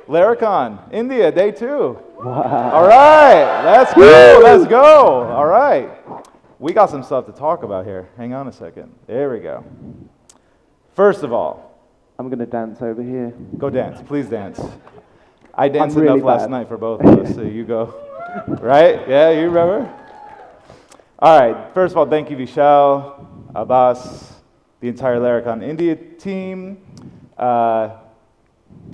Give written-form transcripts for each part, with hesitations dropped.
Laracon India, day 2. Wow. All right, let's go. All right. We got some stuff to talk about here. Hang on a second. There we go. First of all, I'm going to dance over here. Go dance. Please dance. I danced really enough last night for both of us, so you go. Right? Yeah, you remember? All right. First of all, thank you, Vishal, Abbas, the entire Laracon India team.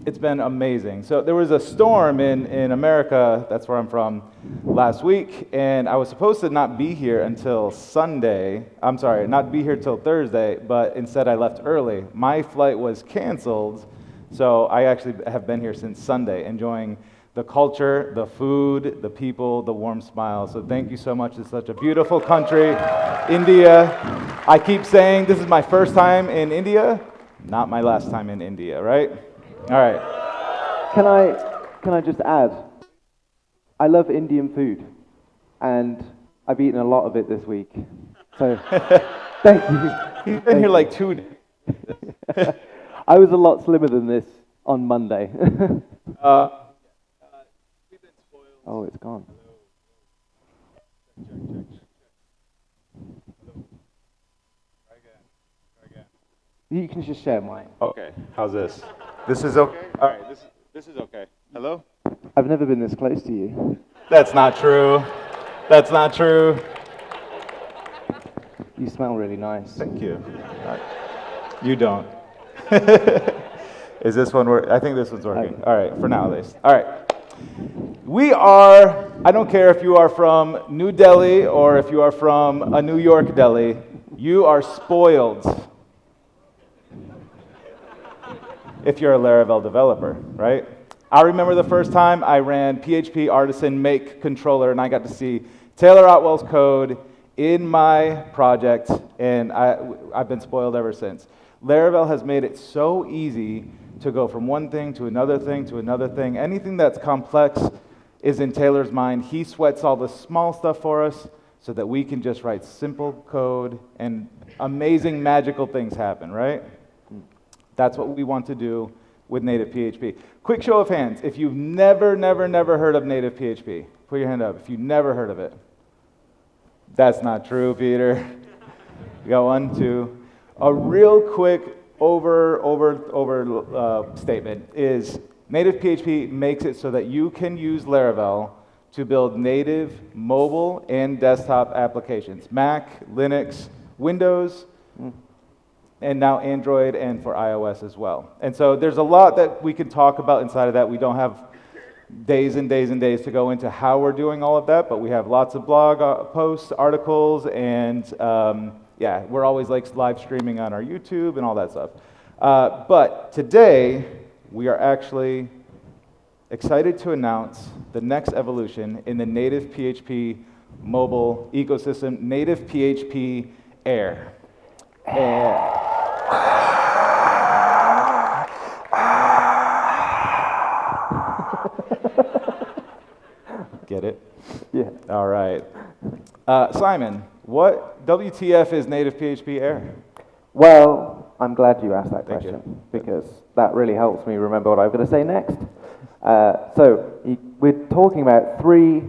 It's been amazing. So there was a storm in America, that's where I'm from, last week, and I was supposed to not be here until Sunday. I'm sorry, not be here till Thursday, but instead I left early. My flight was canceled, so I actually have been here since Sunday, enjoying the culture, the food, the people, the warm smiles. So thank you so much. It's such a beautiful country, India. I keep saying this is my first time in India, not my last time in India, right? All right. Can I just add? I love Indian food, and I've eaten a lot of it this week. So, thank you. You've been here like 2 days. I was a lot slimmer than this on Monday. We've been spoiled. Oh, it's gone. Try again. You can just share mine. Okay. How's this? This is okay? All right. This is okay. Hello? I've never been this close to you. That's not true. That's not true. You smell really nice. Thank you. You don't. Is this one working? I think this one's working. All right, for now at least. All right. We are, I don't care if you are from New Delhi or if you are from a New York Delhi, you are spoiled if you're a Laravel developer, right? I remember the first time I ran PHP Artisan Make controller and I got to see Taylor Otwell's code in my project, and I've been spoiled ever since. Laravel has made it so easy to go from one thing to another thing to another thing. Anything that's complex is in Taylor's mind. He sweats all the small stuff for us so that we can just write simple code and amazing, magical things happen, right? That's what we want to do with NativePHP. Quick show of hands. If you've never heard of NativePHP, put your hand up if you've never heard of it. That's not true, Peter. We got 1, 2. A real quick statement is NativePHP makes it so that you can use Laravel to build native mobile and desktop applications. Mac, Linux, Windows, and now Android and for iOS as well. And so there's a lot that we can talk about inside of that. We don't have days and days and days to go into how we're doing all of that, but we have lots of blog posts, articles, and yeah, we're always like live streaming on our YouTube and all that stuff. But today, we are actually excited to announce the next evolution in the NativePHP mobile ecosystem, NativePHP Air. Get it? Yeah. All right. Simon, what WTF is NativePHP Air? Well, I'm glad you asked that Thank question you. because that really helps me remember what I'm going to say next. We're talking about 3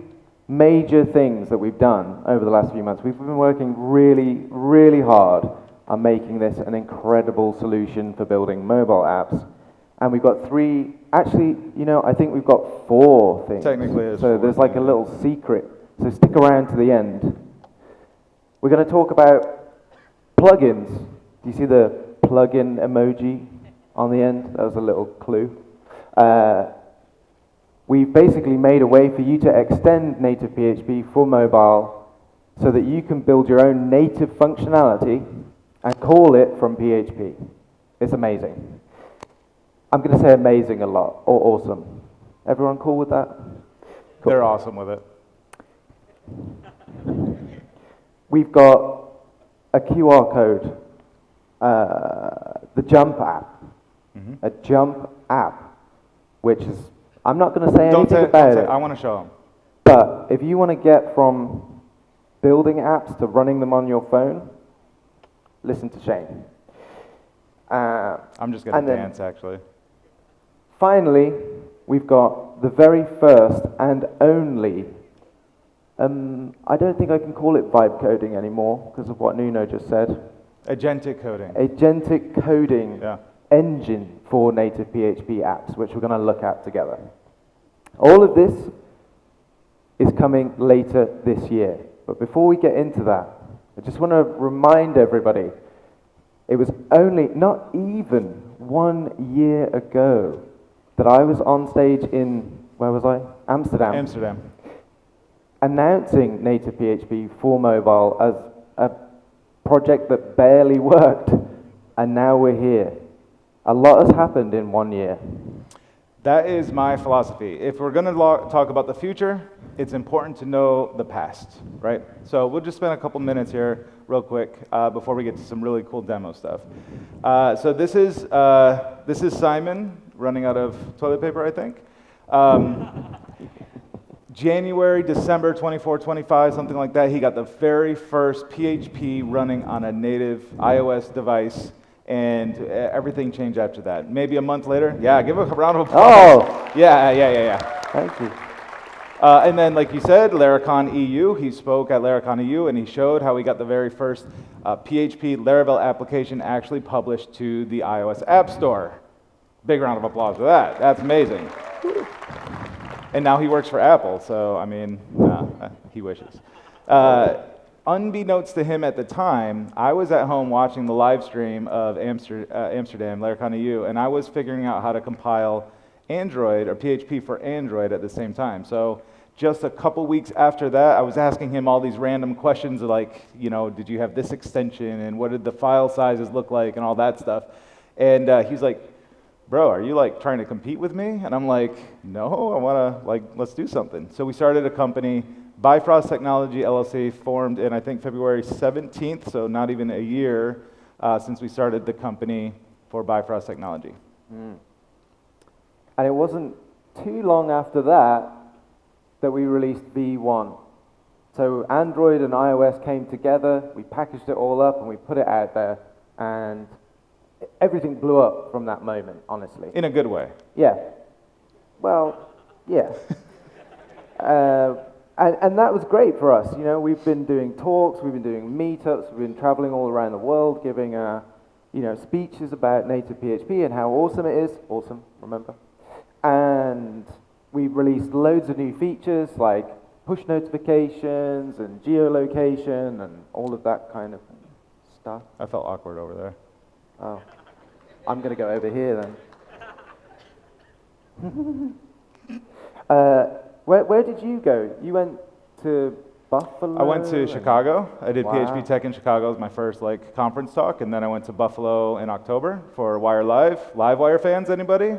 major things that we've done over the last few months. We've been working really, really hard on making this an incredible solution for building mobile apps. And we've got 3, actually, I think we've got 4 things. Technically, it's so 4, there's like a little secret. So stick around to the end. We're going to talk about plugins. Do you see the plugin emoji on the end? That was a little clue. We've basically made a way for you to extend NativePHP for mobile so that you can build your own native functionality and call it from PHP. It's amazing. I'm going to say amazing a lot, or awesome. Everyone cool with that? Cool. They're awesome with it. We've got a QR code, the Jump app. A Jump app, which is, I'm not going to say anything about it. I want to show them. But if you want to get from building apps to running them on your phone, listen to Shane. I'm just going to dance, actually. Finally, we've got the very first and only, I don't think I can call it vibe coding anymore because of what Nuno just said. Agentic coding. Agentic coding Yeah. engine for native PHP apps, which we're going to look at together. All of this is coming later this year. But before we get into that, I just want to remind everybody, it was only not even 1 year ago that I was on stage in, where was I? Amsterdam. Amsterdam. Announcing native PHP for mobile as a project that barely worked, and now we're here. A lot has happened in 1 year. That is my philosophy. If we're going to talk about the future, it's important to know the past, right? So we'll just spend a couple minutes here real quick before we get to some really cool demo stuff. So this is Simon running out of toilet paper, I think. January, December 24, 25, something like that, he got the very first PHP running on a native iOS device, and everything changed after that. Maybe a month later, yeah, give a round of applause. Oh! Yeah. Thank you. And then, like you said, Laracon EU, he spoke at Laracon EU, and he showed how he got the very first PHP Laravel application actually published to the iOS App Store. Big round of applause for that. That's amazing. And now he works for Apple, so, I mean, he wishes. Unbeknownst to him at the time, I was at home watching the live stream of Amsterdam, Laracon EU, and I was figuring out how to compile Android, or PHP for Android at the same time. So just a couple weeks after that, I was asking him all these random questions like, you know, did you have this extension, and what did the file sizes look like, and all that stuff. And he's like, bro, are you like trying to compete with me? And I'm like, no, I want to, like, let's do something. So we started a company, Bifrost Technology LLC, formed in, I think, February 17th, so not even a year since we started the company for Bifrost Technology. Mm. And it wasn't too long after that that we released V1. So Android and iOS came together, we packaged it all up, and we put it out there, and everything blew up from that moment, honestly. In a good way. Yeah. Well, yeah. And that was great for us. You know, we've been doing talks, we've been doing meetups, we've been traveling all around the world, giving speeches about native PHP and how awesome it is. Awesome, remember? And we've released loads of new features like push notifications and geolocation and all of that kind of stuff. I felt awkward over there. Oh, I'm going to go over here then. Where did you go? You went to Buffalo? I went to Chicago. I did Wow. PHP Tech in Chicago. It was my first conference talk, and then I went to Buffalo in October for Wire Live. Livewire fans, anybody?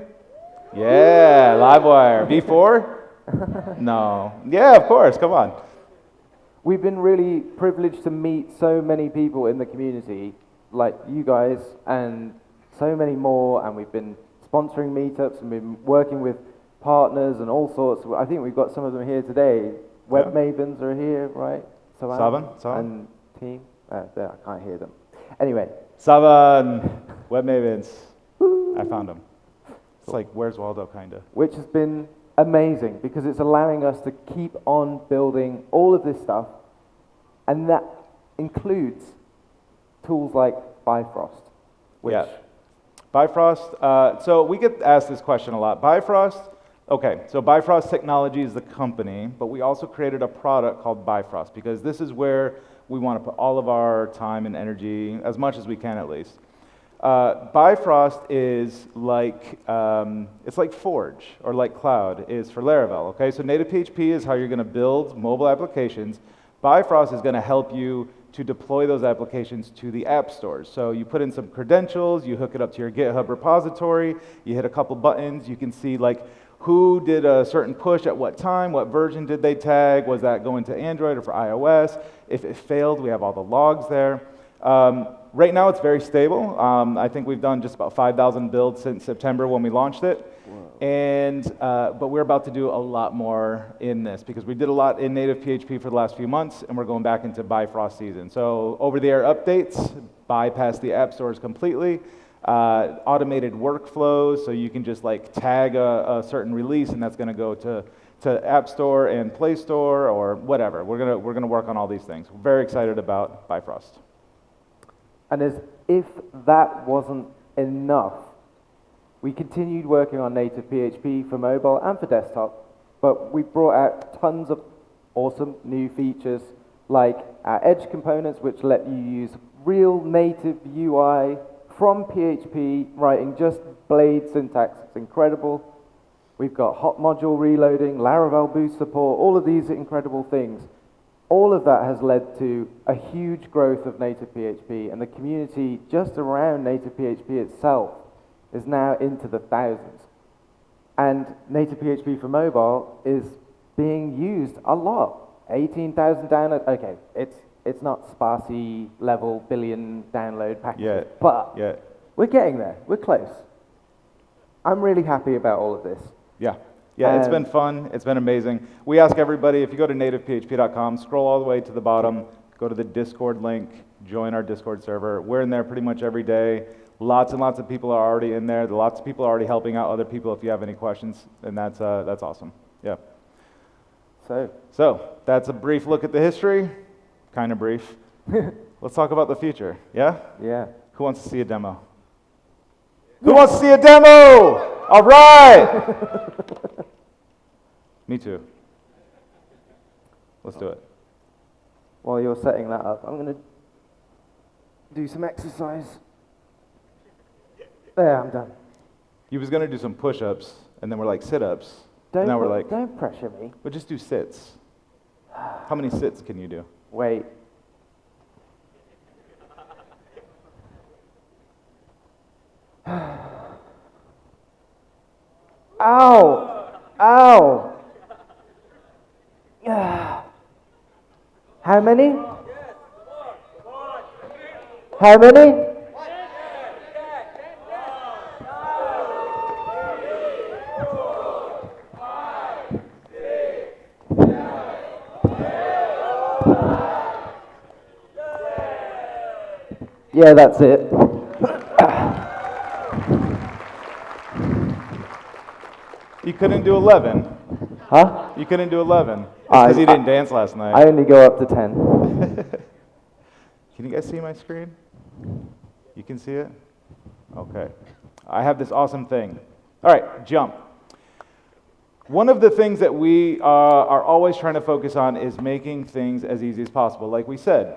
Yeah, Livewire. V4? No. Yeah, of course, come on. We've been really privileged to meet so many people in the community, like you guys, and so many more, and we've been sponsoring meetups and been working with partners and all sorts. I think we've got some of them here today. Web Mavens are here, right? Savan? And team. There, I can't hear them. Anyway. Savan, Web Mavens. I found them. It's like, where's Waldo, kind of. Which has been amazing because it's allowing us to keep on building all of this stuff, and that includes tools like Bifrost. Yeah. Bifrost, so we get asked this question a lot. Bifrost, okay, so Bifrost Technology is the company, but we also created a product called Bifrost because this is where we want to put all of our time and energy, as much as we can at least. Bifrost is like, it's like Forge, or like Cloud is for Laravel, okay? So native PHP is how you're going to build mobile applications. Bifrost is going to help you to deploy those applications to the app stores. So you put in some credentials, you hook it up to your GitHub repository, you hit a couple buttons, you can see like who did a certain push at what time, what version did they tag, was that going to Android or for iOS? If it failed, we have all the logs there. Right now it's very stable. I think we've done just about 5,000 builds since September when we launched it. And but we're about to do a lot more in this because we did a lot in native PHP for the last few months, and we're going back into Bifrost season. So over-the-air updates bypass the app stores completely. automated workflows, so you can just like tag a certain release, and that's going to go to App Store and Play Store or whatever. We're gonna work on all these things. We're very excited about Bifrost. And as if that wasn't enough, we continued working on native PHP for mobile and for desktop, but we brought out tons of awesome new features like our edge components, which let you use real native UI from PHP, writing just blade syntax. It's incredible. We've got hot module reloading, Laravel boost support, all of these incredible things. All of that has led to a huge growth of native PHP, and the community just around native PHP itself is now into the thousands. And native PHP for mobile is being used a lot. 18,000 downloads. Okay, it's not Sparsy level billion download package, but we're getting there. We're close. I'm really happy about all of this. Yeah, it's been fun. It's been amazing. We ask everybody, if you go to nativephp.com, scroll all the way to the bottom, go to the Discord link, join our Discord server. We're in there pretty much every day. Lots and lots of people are already in there. Lots of people are already helping out other people if you have any questions, and that's awesome. Yeah. So that's a brief look at the history. Kind of brief. Let's talk about the future. Yeah? Yeah. Who wants to see a demo? Who wants to see a demo? All right. Me too. Let's do it. While you're setting that up, I'm going to do some exercise. There, I'm done. You was going to do some push-ups, and then we're like sit-ups. Don't we're like, don't pressure me. We'll just do sits. How many sits can you do? Wait. Ow! Ow! How many? How many? Yeah, that's it. You couldn't do 11. Huh? You couldn't do 11. Because you didn't dance last night. I only go up to 10. Can you guys see my screen? You can see it? Okay. I have this awesome thing. All right, jump. One of the things that we are always trying to focus on is making things as easy as possible. Like we said,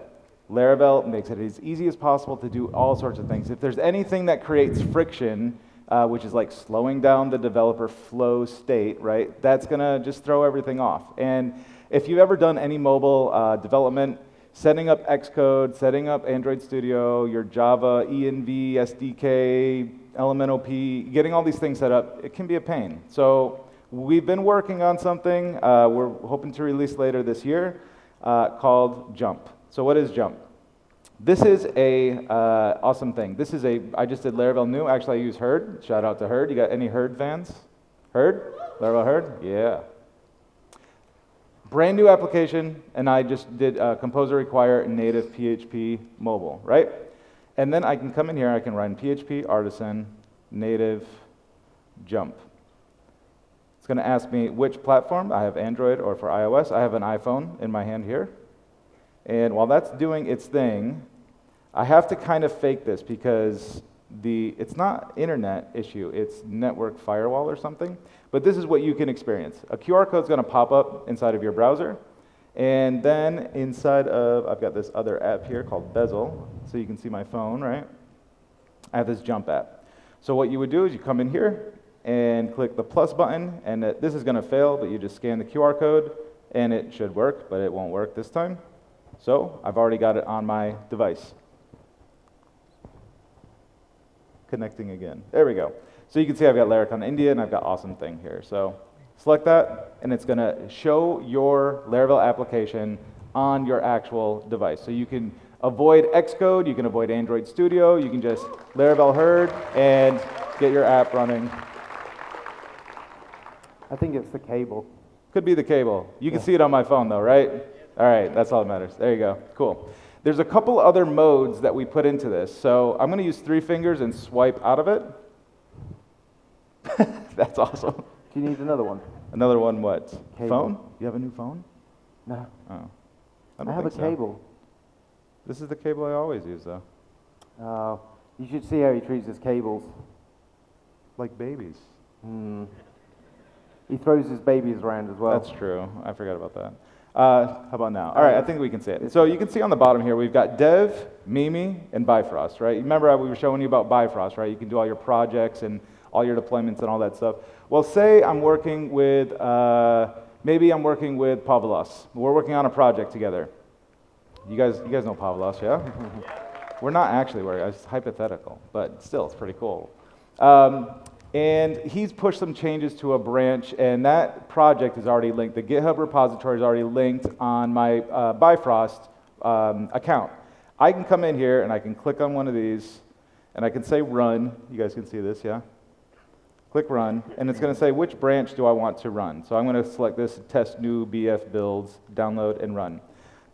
Laravel makes it as easy as possible to do all sorts of things. If there's anything that creates friction, which is like slowing down the developer flow state, right? That's gonna just throw everything off. And if you've ever done any mobile development, setting up Xcode, setting up Android Studio, your Java, ENV, SDK, LMNOP, getting all these things set up, it can be a pain. So we've been working on something we're hoping to release later this year called Jump. So what is Jump? This is a awesome thing. I just did Laravel new. Actually, I use Herd. Shout out to Herd. You got any Herd fans? Herd? Laravel Herd? Yeah. Brand new application, and I just did Composer Require native PHP mobile, right? And then I can come in here, I can run PHP Artisan native Jump. It's going to ask me which platform. I have Android, or for iOS, I have an iPhone in my hand here. And while that's doing its thing, I have to kind of fake this because it's not internet issue, it's network firewall or something. But this is what you can experience. A QR code is going to pop up inside of your browser. And then inside of, I've got this other app here called Bezel, so you can see my phone, right? I have this Jump app. So what you would do is you come in here and click the plus button, and this is going to fail, but you just scan the QR code, and it should work, but it won't work this time. So I've already got it on my device. Connecting again. There we go. So you can see I've got Laracon India, and I've got awesome thing here. So select that, and it's going to show your Laravel application on your actual device. So you can avoid Xcode, you can avoid Android Studio, you can just Laravel Herd and get your app running. I think it's the cable. Could be the cable. You can see it on my phone though, right? All right, that's all that matters. There you go. Cool. There's a couple other modes that we put into this. So I'm going to use 3 fingers and swipe out of it. That's awesome. Do you need another one? Another one, what? Cable. Phone? You have a new phone? No. Oh. I have a cable. This is the cable I always use, though. Oh, you should see how he treats his cables. Like babies. He throws his babies around as well. That's true. I forgot about that. How about now? All right, I think we can see it. So you can see on the bottom here, we've got Dev, Mimi, and Bifrost, right? Remember we were showing you about Bifrost, right? You can do all your projects and all your deployments and all that stuff. Well, say I'm working with, maybe I'm working with Pavlos. We're working on a project together. You guys know Pavlos, yeah? We're not actually working, it's hypothetical, but still, it's pretty cool. And he's pushed some changes to a branch, and that project is already linked. The GitHub repository is already linked on my Bifrost account. I can come in here and I can click on one of these, and I can say run. You guys can see this, yeah? Click run, and it's going to say which branch do I want to run. So I'm going to select this, test new BF builds, download, and run.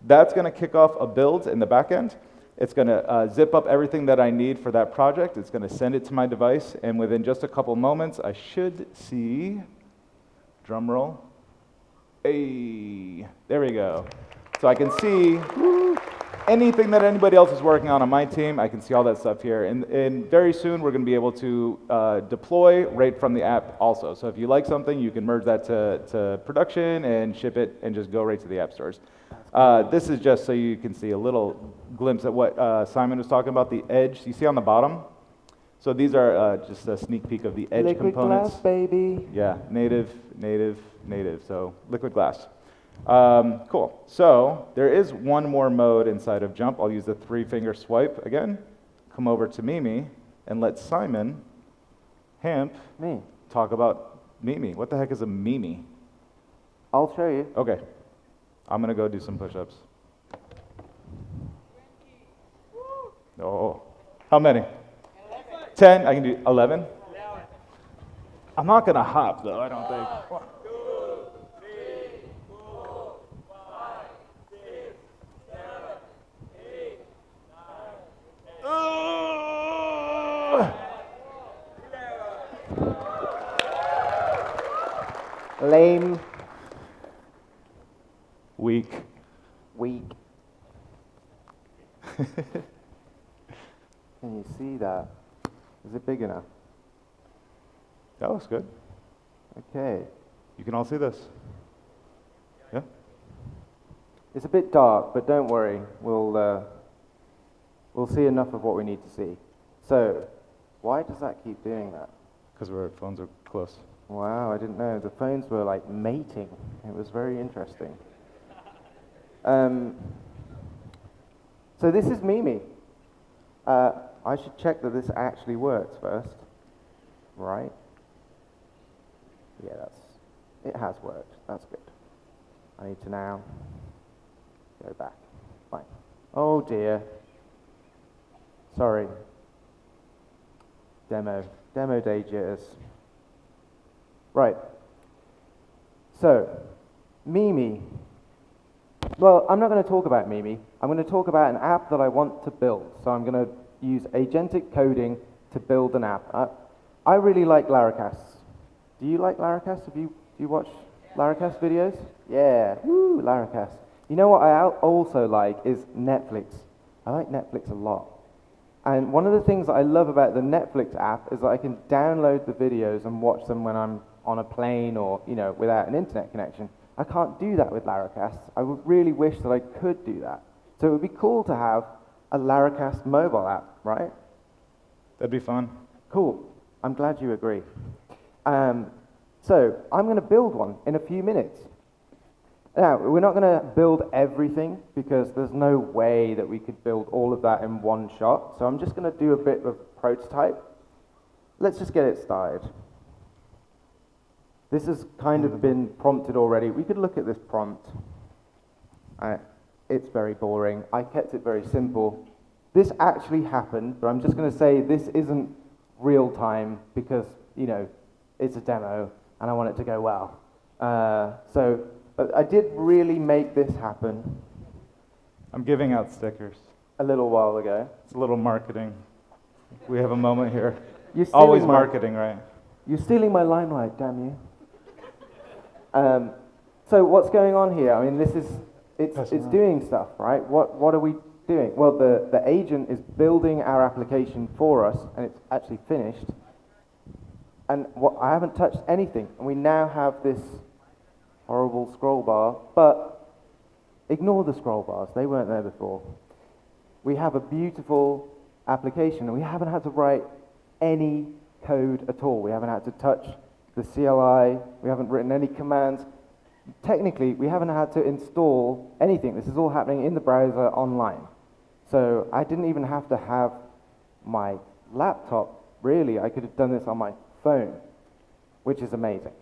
That's going to kick off a build in the back end. It's going to zip up everything that I need for that project. It's going to send it to my device, and within just a couple moments, I should see, drum roll, hey, there we go. So I can see anything that anybody else is working on my team. I can see all that stuff here, and very soon we're going to be able to deploy right from the app also. So if you like something, you can merge that to production and ship it and just go right to the app stores. This is just so you can see a little glimpse at what Simon was talking about, the edge. You see on the bottom? So these are just a sneak peek of the edge liquid components. Glass, baby. Yeah, native. So liquid glass. Cool. So there is one more mode inside of Jump. I'll use the 3-finger swipe again. Come over to Mimi and let Simon, Hamp, talk about Mimi. What the heck is a Mimi? I'll show you. Okay. I'm going to go do some push-ups. Oh. How many? 11. 10? I can do 11? 11. I'm not going to hop, though, I don't think. 1, 2, 3, 4, 5, 6, 7, 8, 9, 10. Lame. Weak. Can you see that? Is it big enough? That looks good. Okay. You can all see this. Yeah? It's a bit dark, but don't worry. We'll see enough of what we need to see. So, why does that keep doing that? Because our phones are close. Wow, I didn't know. The phones were like mating. It was very interesting. So this is Mimi. I should check that this actually works first. Right? Yeah, it has worked. That's good. I need to now go back. Fine. Oh dear. Sorry. Demo day jitters. Right. So, Mimi. Well, I'm not going to talk about Mimi. I'm going to talk about an app that I want to build. So I'm going to use agentic coding to build an app. I really like Laracon. Do you like Laracon? Do you watch Laracon videos? Yeah, woo, Laracon. You know what I also like is Netflix. I like Netflix a lot. And one of the things that I love about the Netflix app is that I can download the videos and watch them when I'm on a plane or, without an internet connection. I can't do that with Laracon. I would really wish that I could do that. So it would be cool to have a Laracon mobile app, right? That'd be fun. Cool. I'm glad you agree. So I'm going to build one in a few minutes. Now, we're not going to build everything because there's no way that we could build all of that in one shot. So I'm just going to do a bit of prototype. Let's just get it started. This has kind of been prompted already. We could look at this prompt. It's very boring. I kept it very simple. This actually happened, but I'm just going to say this isn't real time because, it's a demo and I want it to go well. But I did really make this happen. I'm giving out stickers. a little while ago. It's a little marketing. We have a moment here. You're stealing Always my- marketing, right? You're stealing my limelight, damn you. So what's going on here? I mean, it's doing stuff, right? What are we doing? Well, the agent is building our application for us, and it's actually finished. And I haven't touched anything, and we now have this horrible scroll bar, but ignore the scroll bars, they weren't there before. We have a beautiful application, and we haven't had to write any code at all. We haven't had to touch the CLI, we haven't written any commands. Technically, we haven't had to install anything. This is all happening in the browser online. So I didn't even have to have my laptop, really. I could have done this on my phone, which is amazing.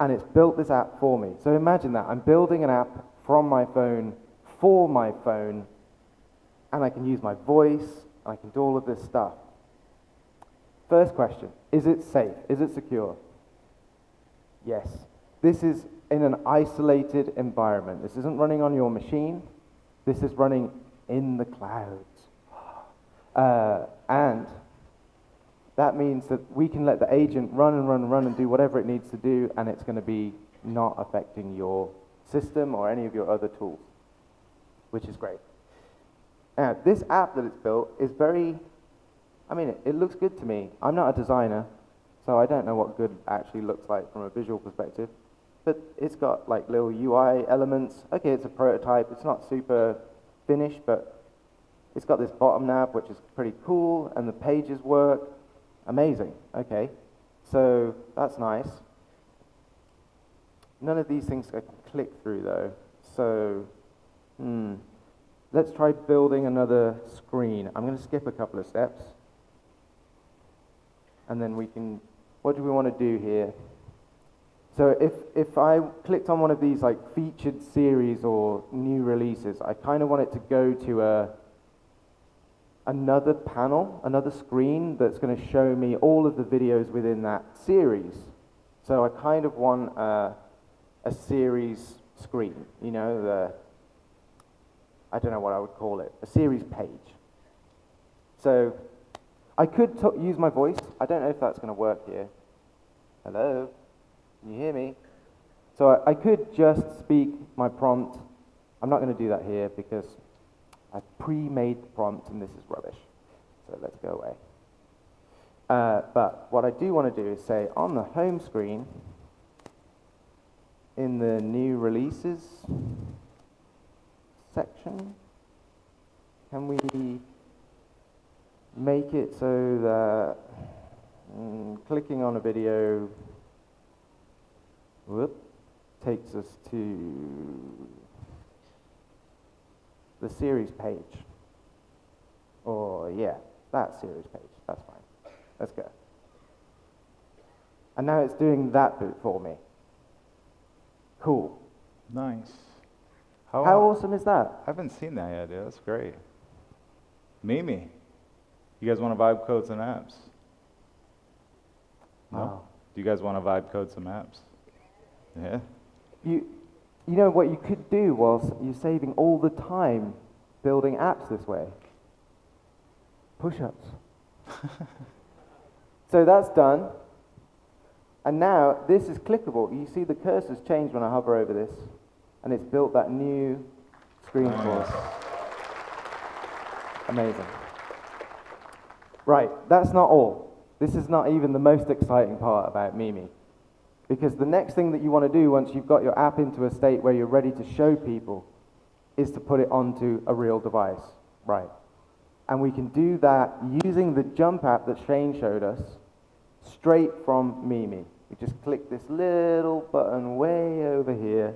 And it's built this app for me. So imagine that. I'm building an app from my phone, for my phone, and I can use my voice, I can do all of this stuff. First question, is it safe? Is it secure? Yes. This is in an isolated environment. This isn't running on your machine. This is running in the clouds. And that means that we can let the agent run and do whatever it needs to do, and it's going to be not affecting your system or any of your other tools, which is great. Now, this app that it's built is it looks good to me. I'm not a designer, so I don't know what good actually looks like from a visual perspective, but it's got like little UI elements. Okay, it's a prototype. It's not super finished, but it's got this bottom nav, which is pretty cool, and the pages work. Amazing. Okay, so that's nice. None of these things I can click through though. So, let's try building another screen. I'm going to skip a couple of steps. And then what do we want to do here? So if I clicked on one of these like featured series or new releases, I kind of want it to go to another panel, another screen that's going to show me all of the videos within that series. So I kind of want a series screen, I don't know what I would call it, a series page. So I could use my voice. I don't know if that's going to work here. Hello? Can you hear me? So I could just speak my prompt. I'm not going to do that here because I pre-made the prompt and this is rubbish. So let's go away. But what I do want to do is say on the home screen, in the new releases section, can we make it so that clicking on a video takes us to the series page. Or yeah, that series page. That's fine. Let's go. And now it's doing that bit for me. Cool. Nice. How awesome is that? I haven't seen that yet, dude. That's great. Mimi, you guys want to vibe code some apps? No? Wow. Do you guys want to vibe code some apps? Yeah? You know what you could do whilst you're saving all the time building apps this way? Push-ups. So that's done. And now this is clickable. You see the cursor's changed when I hover over this, and it's built that new screen for us. Amazing. Right, that's not all. This is not even the most exciting part about Mimi. Because the next thing that you want to do once you've got your app into a state where you're ready to show people is to put it onto a real device. Right. And we can do that using the jump app that Shane showed us straight from Mimi. We just click this little button way over here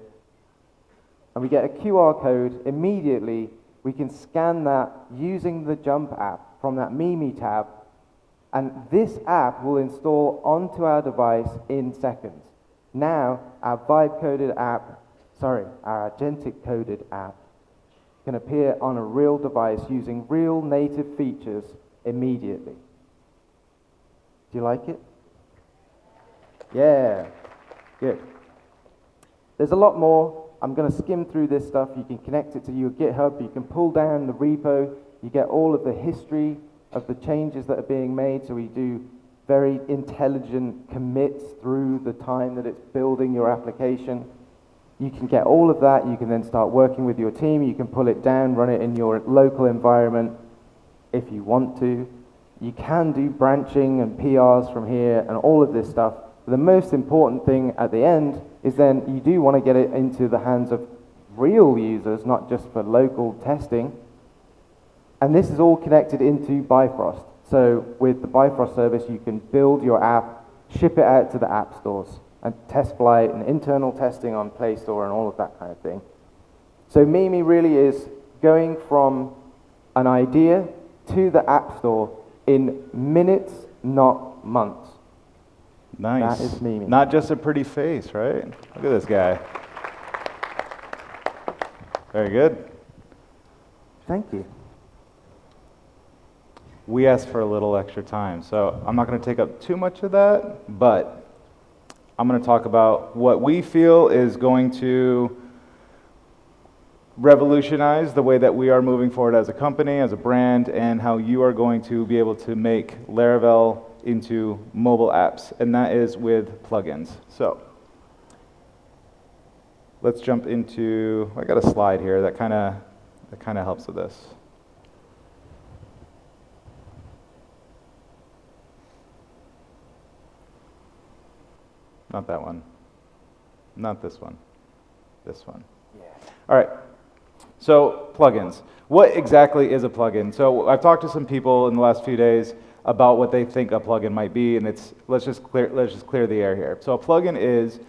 and we get a QR code. Immediately we can scan that using the jump app from that Mimi tab, and this app will install onto our device in seconds. Now our agentic coded app can appear on a real device using real native features immediately. Do you like it? Yeah, good. There's a lot more. I'm going to skim through this stuff. You can connect it to your GitHub. You can pull down the repo. You get all of the history of the changes that are being made. So we do very intelligent commits through the time that it's building your application. You can get all of that. You can then start working with your team. You can pull it down, run it in your local environment if you want to. You can do branching and PRs from here and all of this stuff. But the most important thing at the end is then you do want to get it into the hands of real users, not just for local testing. And this is all connected into Bifrost. So with the Bifrost service, you can build your app, ship it out to the app stores, and test flight and internal testing on Play Store and all of that kind of thing. So Mimi really is going from an idea to the App Store in minutes, not months. Nice. That is Mimi. Not just a pretty face, right? Look at this guy. Very good. Thank you. We asked for a little extra time, so I'm not going to take up too much of that, but I'm going to talk about what we feel is going to revolutionize the way that we are moving forward as a company, as a brand, and how you are going to be able to make Laravel into mobile apps, and that is with plugins. So let's jump into, I got a slide here that kind of helps with this. Not that one. Not this one. This one. Yeah. All right. So plugins. What exactly is a plugin? So I've talked to some people in the last few days about what they think a plugin might be, and let's just clear the air here. So a plugin is,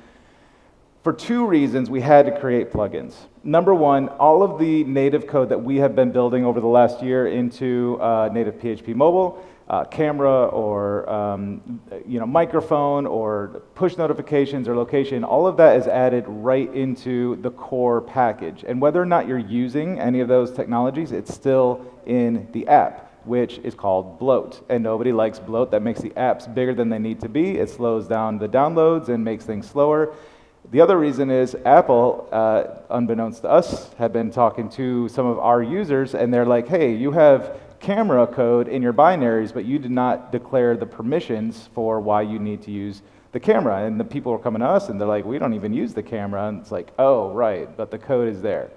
for two reasons we had to create plugins. Number one, all of the native code that we have been building over the last year into native PHP mobile, camera or microphone or push notifications or location, all of that is added right into the core package. And whether or not you're using any of those technologies, it's still in the app, which is called bloat. And nobody likes bloat. That makes the apps bigger than they need to be. It slows down the downloads and makes things slower. The other reason is Apple, unbeknownst to us, had been talking to some of our users, and they're like, hey, you have camera code in your binaries, but you did not declare the permissions for why you need to use the camera. And the people were coming to us, and they're like, we don't even use the camera. And it's like, oh, right, but the code is there.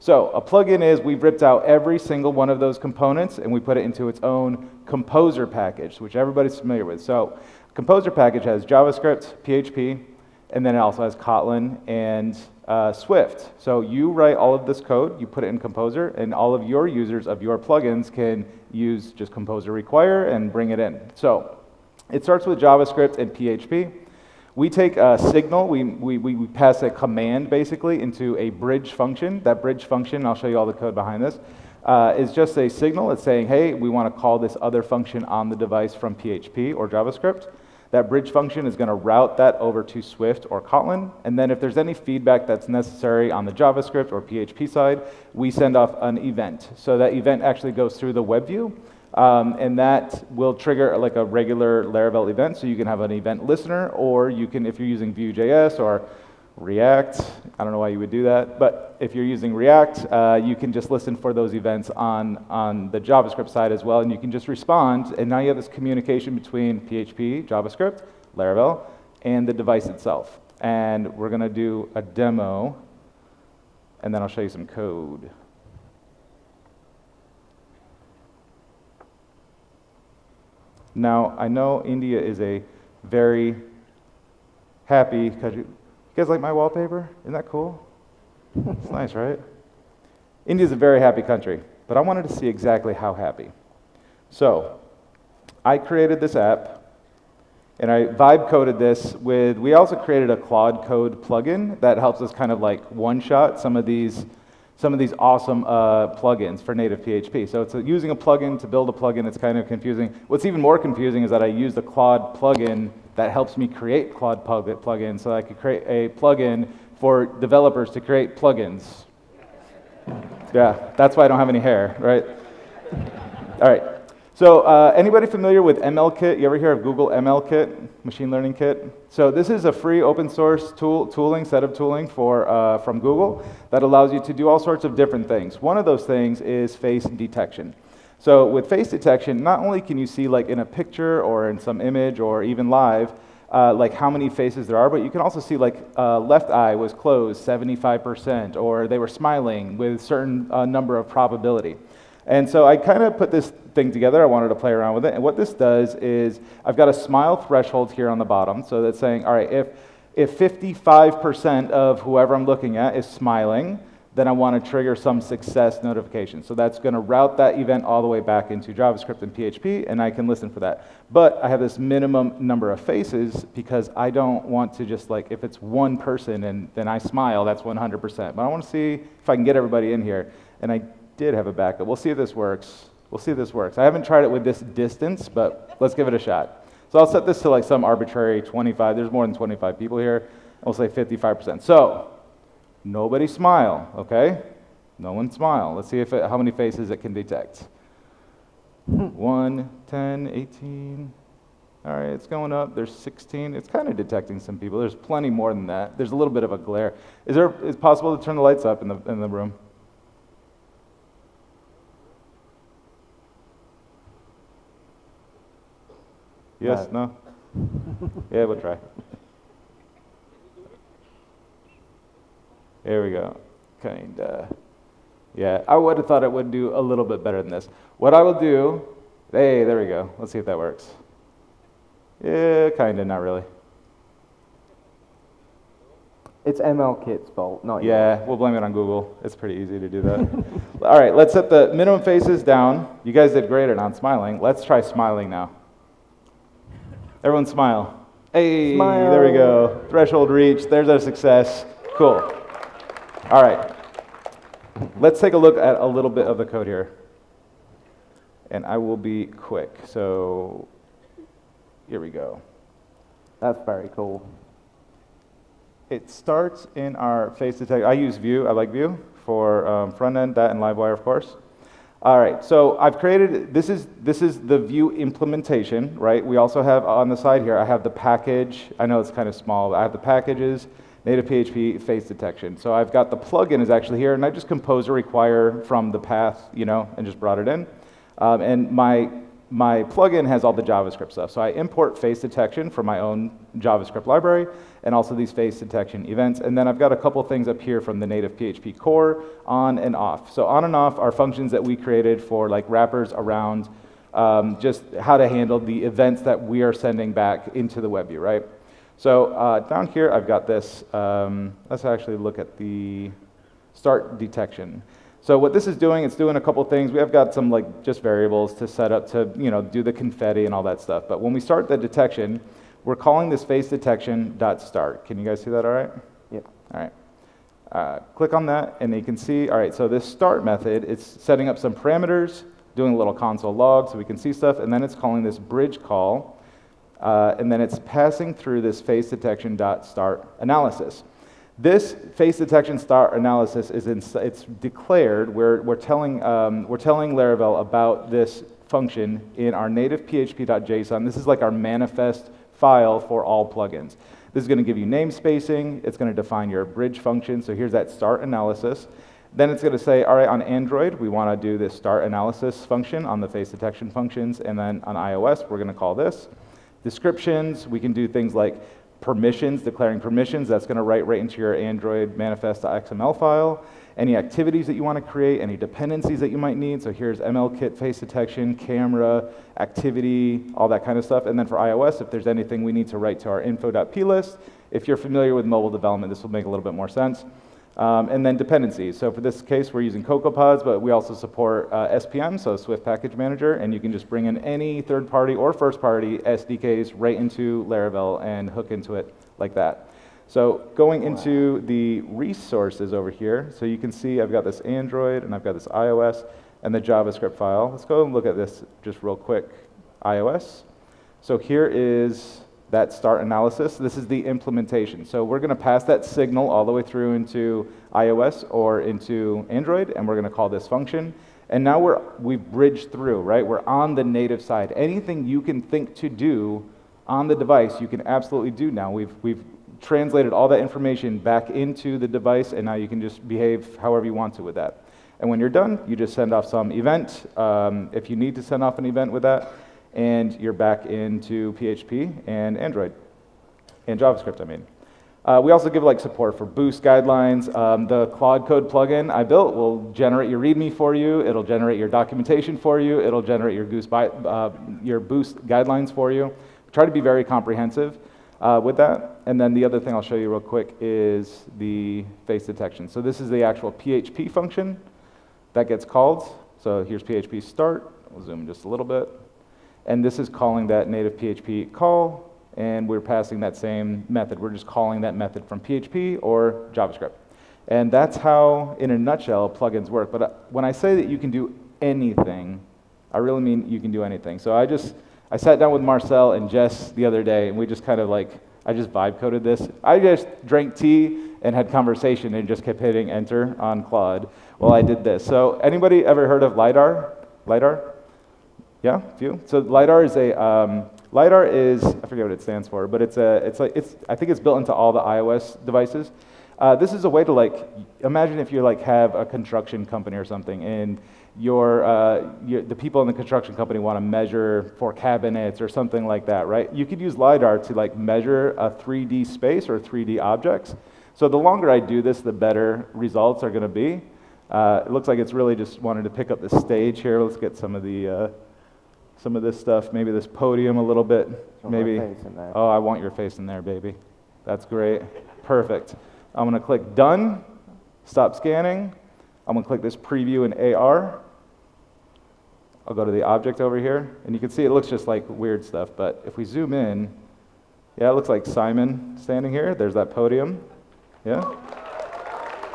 So a plugin is, we've ripped out every single one of those components, and we put it into its own composer package, which everybody's familiar with. So composer package has JavaScript, PHP, and then it also has Kotlin and Swift. So you write all of this code, you put it in Composer, and all of your users of your plugins can use just Composer require and bring it in. So it starts with JavaScript and PHP. We take a signal, we pass a command basically into a bridge function. That bridge function, I'll show you all the code behind this, is just a signal. It's saying, hey, we want to call this other function on the device from PHP or JavaScript. That bridge function is going to route that over to Swift or Kotlin, and then if there's any feedback that's necessary on the JavaScript or PHP side, we send off an event. So that event actually goes through the web view, and that will trigger like a regular Laravel event, so you can have an event listener, or you can, if you're using Vue.js or React, I don't know why you would do that, but if you're using React, you can just listen for those events on the JavaScript side as well, and you can just respond, and now you have this communication between PHP, JavaScript, Laravel, and the device itself. And we're going to do a demo, and then I'll show you some code. Now, I know India is a very happy country. You guys like my wallpaper? Isn't that cool? It's nice, right? India's a very happy country, but I wanted to see exactly how happy. So, I created this app, and I vibe coded this with, we also created a Claude Code plugin that helps us kind of like one-shot some of these awesome plugins for native PHP. So it's using a plugin to build a plugin. It's kind of confusing. What's even more confusing is that I used a Claude plugin that helps me create Claude plugins, so I could create a plugin for developers to create plugins. Yeah, that's why I don't have any hair, right? All right. So anybody familiar with MLKit? You ever hear of Google MLKit, Machine Learning Kit? So this is a free open source set of tooling from Google that allows you to do all sorts of different things. One of those things is face detection. So with face detection, not only can you see like in a picture or in some image or even live, like how many faces there are, but you can also see like left eye was closed 75%, or they were smiling with certain number of probability. And so I kind of put this thing together. I wanted to play around with it. And what this does is I've got a smile threshold here on the bottom. So that's saying, all right, if 55% of whoever I'm looking at is smiling, then I want to trigger some success notification. So that's going to route that event all the way back into JavaScript and PHP, and I can listen for that. But I have this minimum number of faces because I don't want to just like, if it's one person and then I smile, that's 100%. But I want to see if I can get everybody in here. And I did have a backup. We'll see if this works. I haven't tried it with this distance, but let's give it a shot. So I'll set this to like some arbitrary 25. There's more than 25 people here. And we'll say 55%. So nobody smile, okay? No one smile. Let's see how many faces it can detect. 1, 10, 18. All right, it's going up. There's 16. It's kind of detecting some people. There's plenty more than that. There's a little bit of a glare. Is it possible to turn the lights up in the room? Yes, no? Yeah, we'll try. There we go. Kinda. Yeah, I would have thought it would do a little bit better than this. What I will do, hey, there we go. Let's see if that works. Yeah, kinda, not really. It's MLKit's fault, not yours. Yeah, we'll blame it on Google. It's pretty easy to do that. All right, let's set the minimum faces down. You guys did great at not smiling. Let's try smiling now. Everyone smile. Hey, Smile. There we go. Threshold reached. There's our success. Cool. All right. Let's take a look at a little bit of the code here. And I will be quick. So here we go. That's very cool. It starts in our face detection. I use Vue. I like Vue for front end, that, and Livewire, of course. All right, so I've created, this is the Vue implementation, right? We also have on the side here, I have the package. I know it's kind of small, but I have the packages, NativePHP, face detection. So I've got the plugin is actually here, and I just composed a require from the path, and just brought it in. And my plugin has all the JavaScript stuff. So I import face detection from my own JavaScript library, and also these face detection events. And then I've got a couple things up here from the NativePHP core, on and off. So on and off are functions that we created for like wrappers around just how to handle the events that we are sending back into the WebView, right? So down here I've got this, let's actually look at the start detection. So what this is doing, it's doing a couple things. We have got some like just variables to set up to do the confetti and all that stuff. But when we start the detection, we're calling this face detection.start. Can you guys see that all right? Yep. All right. Click on that and you can see, all right, so this start method, it's setting up some parameters, doing a little console log so we can see stuff, and then it's calling this bridge call, and then it's passing through this face detection.start analysis. This face detection start analysis it's declared. We're telling Laravel about this function in our NativePHP.json. This is like our manifest file for all plugins. This is going to give you namespacing. It's going to define your bridge function. So here's that start analysis. Then it's going to say, all right, on Android, we want to do this start analysis function on the face detection functions. And then on iOS, we're going to call this. Descriptions, we can do things like permissions, declaring permissions. That's going to write right into your Android manifest.xml file. Any activities that you want to create, any dependencies that you might need. So here's MLKit, face detection, camera, activity, all that kind of stuff. And then for iOS, if there's anything we need to write to our info.plist. If you're familiar with mobile development, this will make a little bit more sense. And then dependencies. So for this case, we're using CocoaPods, but we also support SPM, so Swift Package Manager, and you can just bring in any third-party or first-party SDKs right into Laravel and hook into it like that. So going into the resources over here, so you can see I've got this Android and I've got this iOS and the JavaScript file. Let's go and look at this just real quick. iOS. So here is that start analysis. This is the implementation. So we're going to pass that signal all the way through into iOS or into Android, and we're going to call this function. And now we've bridged through, right? We're on the native side. Anything you can think to do on the device, you can absolutely do now. We've translated all that information back into the device, and now you can just behave however you want to with that. And when you're done, you just send off some event, if you need to send off an event with that, and you're back into PHP and Android, and JavaScript, I mean. We also give like support for Boost guidelines. The Claude Code plugin I built will generate your README for you. It'll generate your documentation for you. It'll generate your Boost guidelines for you. Try to be very comprehensive with that. And then the other thing I'll show you real quick is the face detection. So this is the actual PHP function that gets called. So here's PHP start. We'll zoom in just a little bit. And this is calling that native PHP call, and we're passing that same method. We're just calling that method from PHP or JavaScript. And that's how, in a nutshell, plugins work. But when I say that you can do anything, I really mean you can do anything. So I sat down with Marcel and Jess the other day, and we just kind of I just vibe coded this. I just drank tea and had conversation and just kept hitting enter on Claude while I did this. So anybody ever heard of LiDAR? LiDAR? Yeah, a few. So LiDAR is I forget what it stands for, but I think it's built into all the iOS devices. This is a way to imagine if you have a construction company or something, and the people in the construction company want to measure for cabinets or something like that, right? You could use LiDAR to measure a 3D space or 3D objects. So the longer I do this, the better results are going to be. It looks like it's really just wanted to pick up the stage here. Let's get some of this stuff, maybe this podium a little bit, maybe. Oh, I want your face in there, baby. That's great. Perfect. I'm going to click done, stop scanning. I'm going to click this preview in AR. I'll go to the object over here, and you can see it looks just like weird stuff, but if we zoom in, yeah, it looks like Simon standing here. There's that podium. Yeah?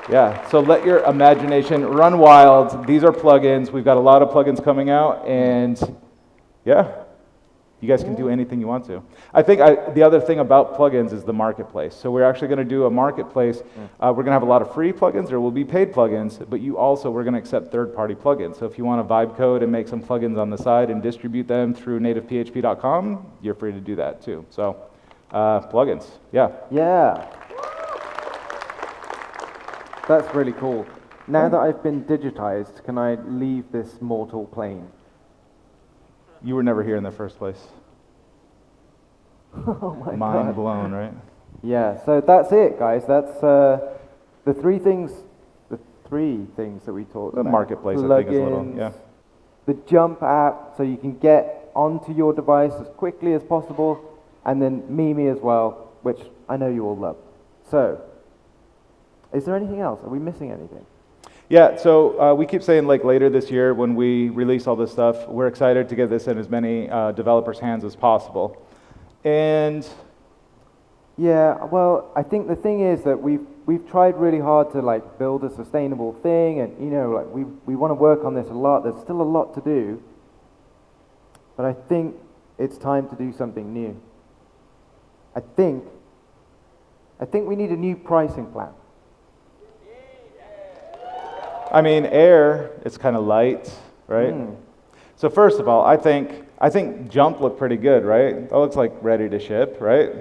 Yeah, so let your imagination run wild. These are plugins. We've got a lot of plugins coming out, and yeah, you guys can do anything you want to. I think the other thing about plugins is the marketplace. So we're actually going to do a marketplace. We're going to have a lot of free plugins. There will be paid plugins, but we're going to accept third-party plugins. So if you want to vibe code and make some plugins on the side and distribute them through nativephp.com, you're free to do that too. So plugins, yeah. Yeah. That's really cool. Now that I've been digitized, can I leave this mortal plane? You were never here in the first place. Oh my God. Mind blown, right? Yeah, so that's it, guys. That's the three things that we talked about. The marketplace, Plugins, I think, is a little, yeah. The Jump app, so you can get onto your device as quickly as possible, and then Mimi as well, which I know you all love. So, is there anything else? Are we missing anything? Yeah, so we keep saying later this year when we release all this stuff, we're excited to get this in as many developers' hands as possible. And yeah, well, I think the thing is that we've tried really hard to build a sustainable thing, and we want to work on this a lot. There's still a lot to do, but I think it's time to do something new. I think we need a new pricing plan. I mean, Air, it's kind of light, right? So first of all, I think Jump looked pretty good, right? That looks like ready to ship, right?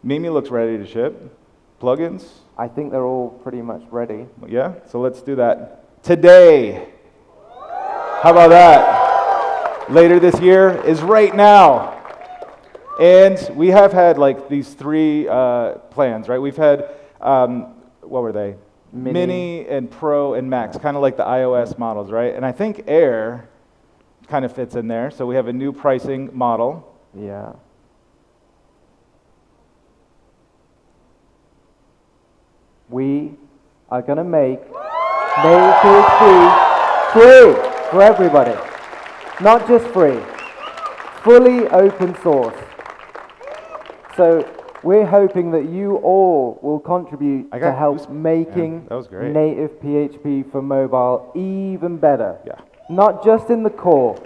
Mimi looks ready to ship. Plugins? I think they're all pretty much ready. Yeah, so let's do that today. How about that? Later this year is right now. And we have had these three plans, right? We've had, what were they? Mini and Pro and Max, kind of like the iOS models, right? And I think Air kind of fits in there. So we have a new pricing model. Yeah. We are going to make NativePHP free for everybody. Not just free, fully open source. So we're hoping that you all will contribute to help making native PHP for mobile even better. Yeah. Not just in the core,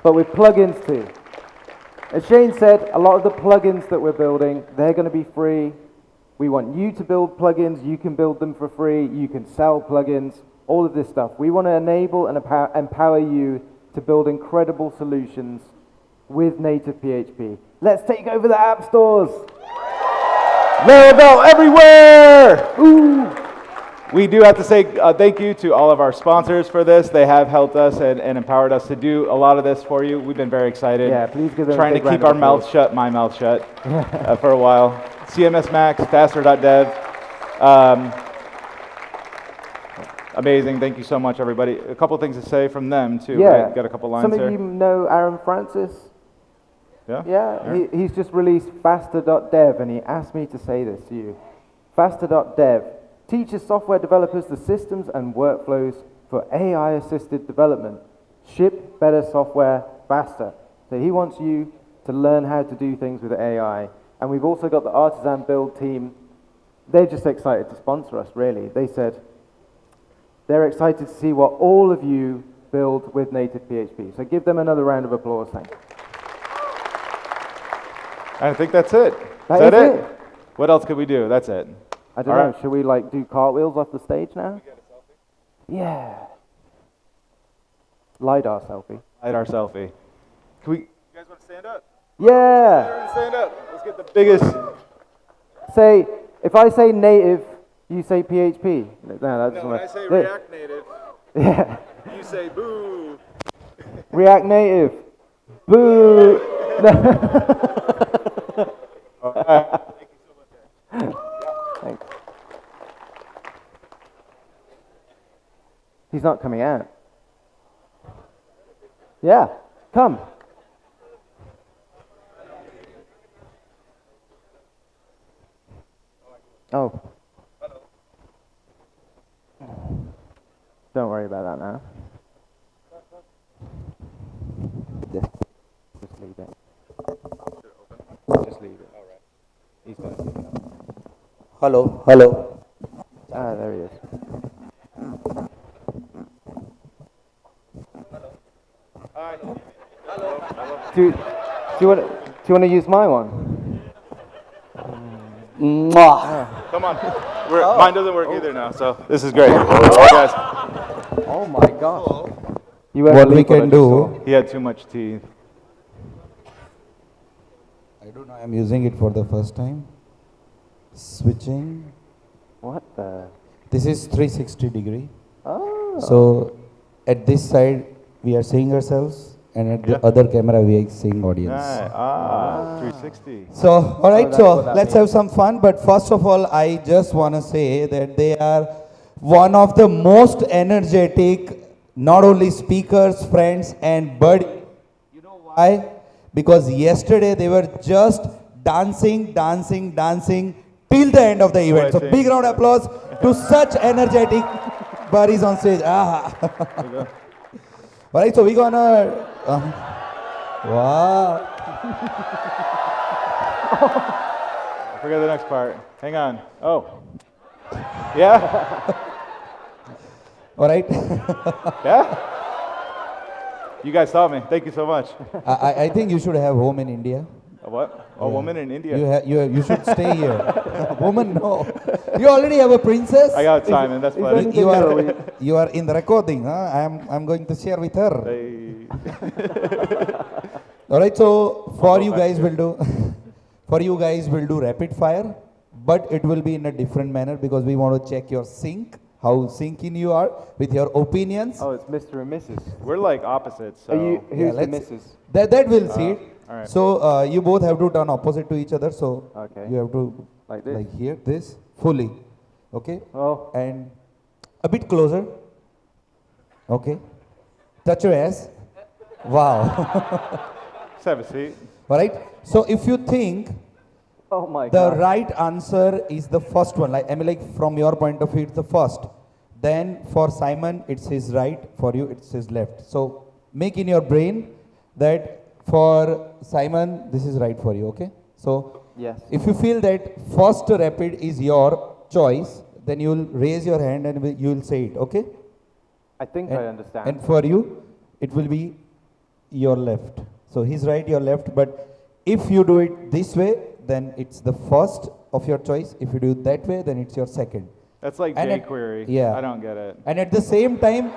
but with plugins too. As Shane said, a lot of the plugins that we're building, they're going to be free. We want you to build plugins. You can build them for free. You can sell plugins. all of this stuff. We want to enable and empower you to build incredible solutions with native PHP. Let's take over the app stores. Laravel everywhere! Ooh. We do have to say thank you to all of our sponsors for this. They have helped us and empowered us to do a lot of this for you. We've been very excited. Yeah, please give them trying a to big keep round our of applause. mouth shut, my mouth shut, for a while. CMS Max, faster.dev. Amazing. Thank you so much, everybody. A couple things to say from them, too. Yeah. Right? Got a couple lines Some here. of you know Aaron Francis. Yeah? Yeah, he's just released faster.dev, and he asked me to say this to you. Faster.dev teaches software developers the systems and workflows for AI-assisted development. Ship better software faster. So he wants you to learn how to do things with AI. And we've also got the Artisan Build team. They're just excited to sponsor us, really. They said they're excited to see what all of you build with native PHP. So give them another round of applause, thank you. I think that's it. That Is that is it? What else could we do? That's it. I don't All know. right. Should we like do cartwheels off the stage now? Yeah. LiDAR selfie. LiDAR selfie. Can we? You guys want to stand up? Yeah. Everyone stand up. Let's get the biggest. Say, if I say native, you say PHP. No, that's No, when I say Yeah. React Native, Yeah. you say boo. React Native. Boo. Thanks. He's not coming out. Yeah, come. Oh. Don't worry about that now. Just leave it. Just leave it. He's going to see it. Hello, hello. Ah, there he is. Hi. Do you want to use my one? Mwah. Come on. Mine doesn't work either now, so this is great. All guys. Oh my gosh. You What we can do, He had too much tea. I don't know, I'm using it for the first time. Switching. What the? This is 360 degree. Oh. So at this side we are seeing ourselves, and at the other camera we are seeing audience. 360. So, alright, that's so what that let's means. have some fun. But first of all, I just want to say that they are one of the most energetic, not only speakers, friends, and buddies. You know why? Because yesterday they were just dancing till the end of the event. So, big round of applause to such energetic buddies on stage. Alright, so we're gonna. Wow. I forgot the next part. Hang on. Oh. Yeah? Alright. Yeah? You guys saw me. Thank you so much. I think you should have home in India. A what? A woman in India. You should stay here. Woman, no. You already have a princess. I got Simon. That's funny. You are in the recording. Huh? I'm going to share with her. Hey. All right. So for you guys will do rapid fire, but it will be in a different manner because we want to check your sync, how sync in you are with your opinions. Oh, it's Mr. and Mrs. We're like opposites. So. Who's the let's- Mrs.? That will see. all right. So you both have to turn opposite to each other. So Okay. you have to Like this? like here, this fully, okay, Oh. and a bit closer. Okay, touch your ass. Wow. Just have a seat. All right. So if you think Oh my the god. right answer is the first one, like I mean, like from your point of view, it's the first. Then for Simon, it's his right. For you, it's his left. So make in your brain that for Simon, this is right for you. Okay. So Yes. if you feel that first rapid is your choice, then you will raise your hand and you will say it. Okay. I think I understand. And for you, it will be your left. So he's right, your left. But if you do it this way, then it's the first of your choice. If you do it that way, then it's your second. That's like And jQuery. yeah. I don't get it. And at the same time,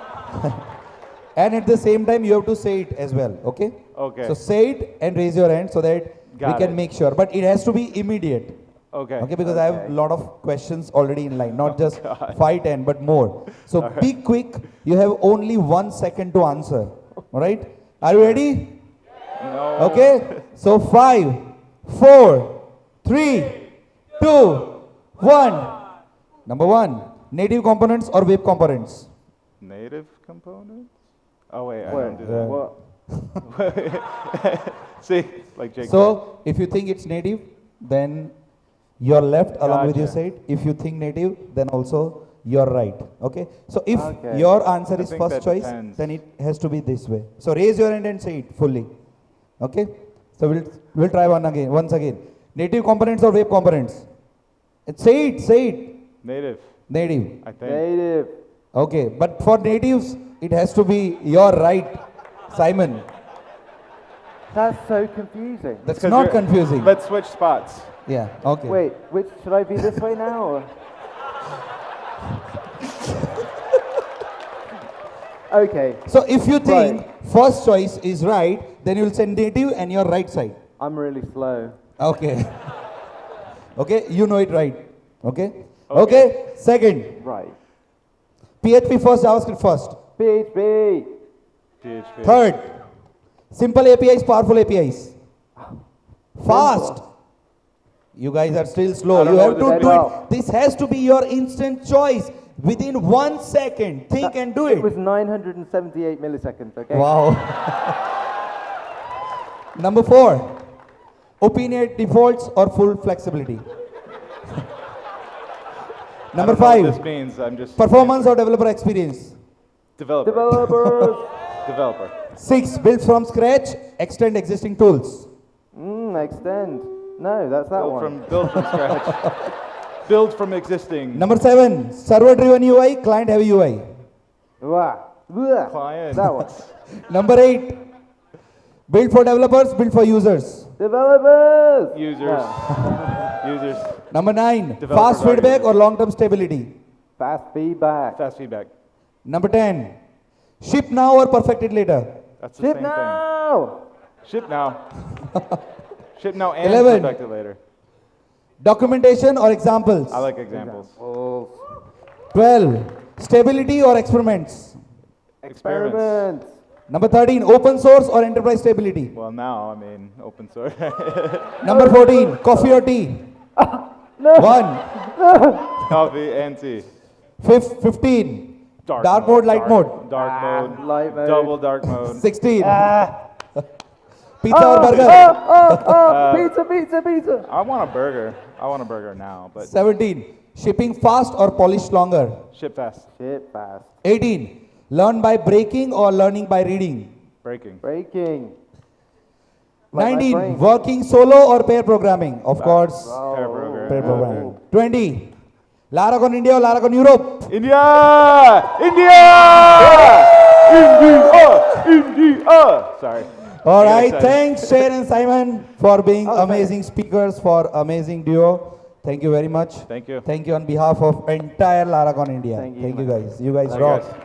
and at the same time, you have to say it as well, okay? Okay. So say it and raise your hand so that Got we can it. make sure. But it has to be immediate. Okay. Okay, because I have Okay. a lot of questions already in line, not just God. 5, 10, but more. So All right. be quick. You have only 1 second to answer. All right? Are you ready? No. Okay. So 5, 4, 3, 2, 1. Number 1, native components or web components? Native components? Oh wait, I Wait, don't do that. what? See, like jQuery. So if you think it's native, then you're left along with your Gotcha. side. If you think native, then also you're right. Okay. So if Okay. your answer I is think first that choice, depends. then it has to be this way. So raise your hand and say it fully. Okay. So we'll try once again. Native components or web components? Say it. Native, Native. I think. Native. Okay. But for natives, it has to be your right, Simon. That's so confusing. That's 'Cause not you're- confusing. Let's switch spots. Yeah. Okay. Wait, which should I be this way now? Or? Okay, So if you think Right. first choice is right, then you'll say native and your right side. I'm really slow. Okay. Okay, you know it right. Okay? Okay. Okay, second. Right. PHP first, JavaScript first. PHP. PHP. Third. Simple APIs, powerful APIs. Fast. You guys are still slow. I don't You know have what to this do is. it. This has to be your instant choice. Within 1 second. Think and do It it. was 978 milliseconds, okay? Wow. Number 4. Opinionate defaults or full flexibility. I Number don't know what 5. this means. I'm just Performance or developer experience. developer. Developers. Developer. 6. Build from scratch, extend existing tools. Extend. No, that's that one. Build from scratch. Build from existing. Number 7. Server driven UI, client heavy UI. Wah. Wah. Client. That one. Number 8. Build for developers, build for users. Developers. Users. No. Users. Number 9. Developer Fast feedback users. or long term stability. Fast feedback. Fast feedback. Number 10. Ship now or perfect it later. That's the Ship same now. thing. Ship now. Ship now and 11. perfect it later. Documentation or examples. I like examples. 12. Stability or experiments. Experiments. Number 13. Open source or enterprise stability. Well, now, I mean, open source. Number 14. Coffee or tea. 1. Coffee and tea. 15. Dark mode, light mode. Dark mode. Light mode. Double dark mode. 16. Pizza or burger. Pizza. I want a burger. I want a burger now, but 17. Shipping fast or polish longer. ship fast. Ship fast. 18. Learn by breaking or learning by reading. Breaking. Breaking. Like my 19. brain. Working solo or pair programming. Of course, Pair burger. pair programming. 20. Laracon India or Laracon Europe. India! India! India! Sorry. All I got right. excited. Thanks, Shane and Simon, for being Oh, amazing speakers, for amazing duo. Thank you very much. Thank you. Thank you on behalf of entire Laracon India. Thank you, Thank you man. guys. You guys Thank you, rock. guys.